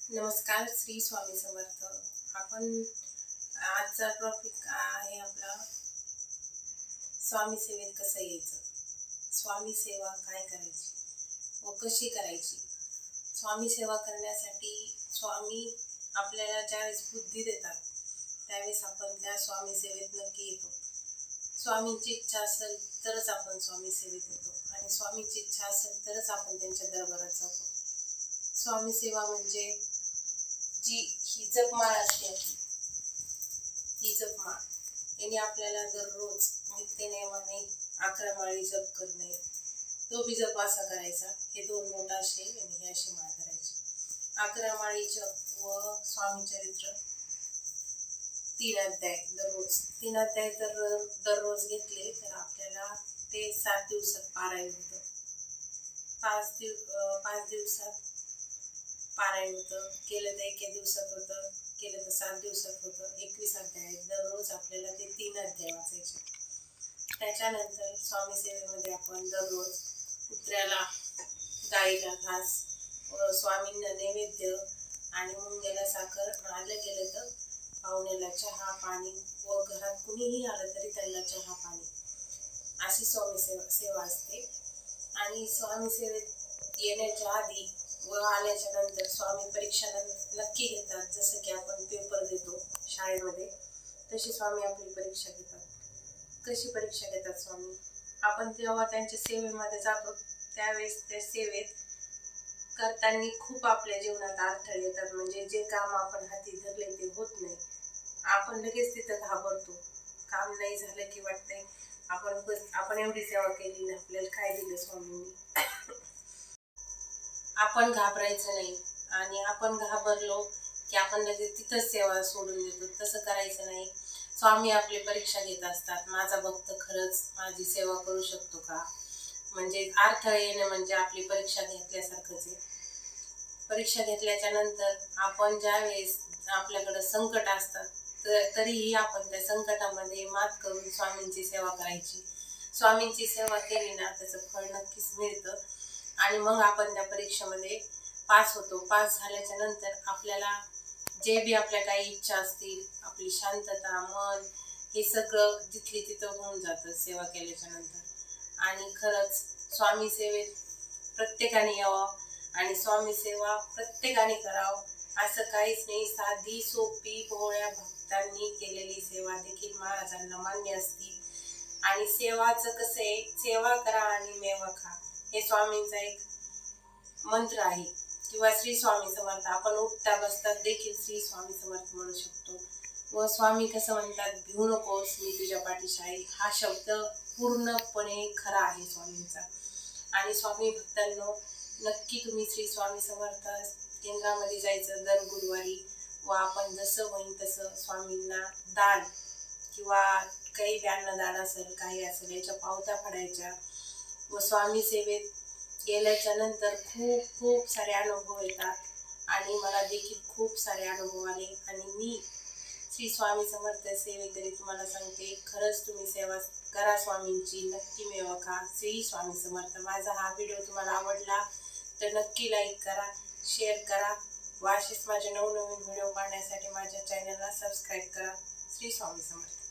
नमस्कार, श्री स्वामी समर्थ। आपण आजचा टॉपिक आहे आपला स्वामी सेवेत कसं यायचं, स्वामी सेवा काय करायची व कशी करायची। स्वामी सेवा करण्यासाठी स्वामी आपल्याला ज्यावेळेस बुद्धी देतात त्यावेळेस आपण त्या स्वामी सेवेत नक्की येतो। स्वामींची इच्छा असेल तरच आपण स्वामी सेवेत येतो आणि स्वामींची इच्छा असेल तरच आपण त्यांच्या दरबारात जातो। स्वामी सेवा म्हणजे ही जपमाळ असते ही जपमाळ याने आपल्याला दररोज नित्यनेमाने 11 माळी जप करणे, तो बी जप असा करायचा, हे 2 नोट असे आणि हे अशी माळ करायची। 11 माळी जप व स्वामी चरित्र 3 अध्याय दररोज 3 अध्याय दररोज घेतले तर आपल्याला ते 7 दिवसात पारायण होतं। 5 दिवसात पारायण होतं, केलं तर 1 दिवसात होतं, केलं तर 7 दिवसात होतं। 21 अध्याय दररोज आपल्याला ते 3 अध्याय वाचायचे। त्याच्यानंतर स्वामी सेवेमध्ये आपण दररोज कुत्र्याला, गाईला घास व स्वामींना नैवेद्य आणि मुंग्याला साखर, आलं गेलं तर पाहुण्याला चहा पाणी व घरात कुणीही आलं तरी त्यांना चहा पाणी, अशी स्वामी सेवा असते। आणि स्वामी सेवेत येण्याच्या आधी व आल्याच्या नंतर स्वामी परीक्षा नक्की घेतात। जसं की आपण पेपर देतो शाळेमध्ये, तशी स्वामी आपली परीक्षा घेतात। कशी परीक्षा घेतात स्वामी? आपण जेव्हा त्यांच्या सेवेमध्ये जातो त्यावेळेस त्या सेवेत करताना खूप आपल्या जीवनात अडथळे येतात, म्हणजे जे काम आपण हाती धरले ते होत नाही। आपण लगेच तिथं घाबरतो, काम नाही झालं की वाटतंय आपण एवढी सेवा केली ना, आपल्याला काय दिलं स्वामींनी। आपण घाबरायचं नाही आणि आपण घाबरलो की आपण लगेच तिथंच सेवा सोडून देतो, तसं करायचं नाही। स्वामी आपली परीक्षा घेत असतात, माझा भक्त खरंच माझी सेवा करू शकतो का, म्हणजे अडथळे येणे म्हणजे आपली परीक्षा घेतल्यासारखंच आहे। परीक्षा घेतल्याच्या नंतर आपण ज्यावेळेस आपल्याकडे संकट असतात तरीही आपण त्या संकटामध्ये मात करून स्वामींची सेवा करायची। स्वामींची सेवा केली ना त्याचं फळ नक्कीच मिळतं आणि मग आपण त्या परीक्षेमध्ये पास होतो। पास झाल्याच्या नंतर आपल्याला जे बी आपल्या काही इच्छा असतील, आपली शांतता, मन, हे सगळं तिथली तिथं होऊन जातं सेवा केल्याच्या नंतर। आणि खरंच स्वामी सेवेत प्रत्येकाने यावं आणि स्वामी सेवा प्रत्येकाने करावं, असं काहीच नाही। साधी सोपी भोळ्या भक्तांनी केलेली सेवा देखील महाराजांना मान्य असते। आणि सेवाचं कसं आहे, सेवा करा आणि मेवा खा, हे स्वामींचा एक मंत्र आहे किंवा श्री स्वामी समर्थ। आपण उठता बसता देखील श्री स्वामी समर्थ म्हणू शकतो। व स्वामी कसं म्हणतात, भिवू नकोस मी तुझ्या पाठीशी आहे, हा शब्द पूर्णपणे खरा आहे स्वामींचा। आणि स्वामी भक्तांनो, नक्की तुम्ही श्री स्वामी समर्थ केंद्रामध्ये जायचं दर गुरुवारी व आपण जसं होईल तसं स्वामींना दान किंवा काही अन्नदान असेल, काही असेल, याच्या पावत्या फाडायच्या। व स्वामी सेवेत गेल्याच्या नंतर खूप सारे अनुभव येतात आणि मला देखील खूप सारे अनुभव आले। आणि मी श्री स्वामी समर्थ सेवेकरी तुम्हाला सांगते, खरंच तुम्ही सेवा करा स्वामींची, नक्की मेवा खा। श्री स्वामी समर्थ। माझा हा व्हिडिओ तुम्हाला आवडला तर नक्की लाईक करा, शेअर करा व असेच माझे नवनवीन व्हिडिओ पाहण्यासाठी माझ्या चॅनलला सबस्क्राईब करा। श्री स्वामी समर्थ।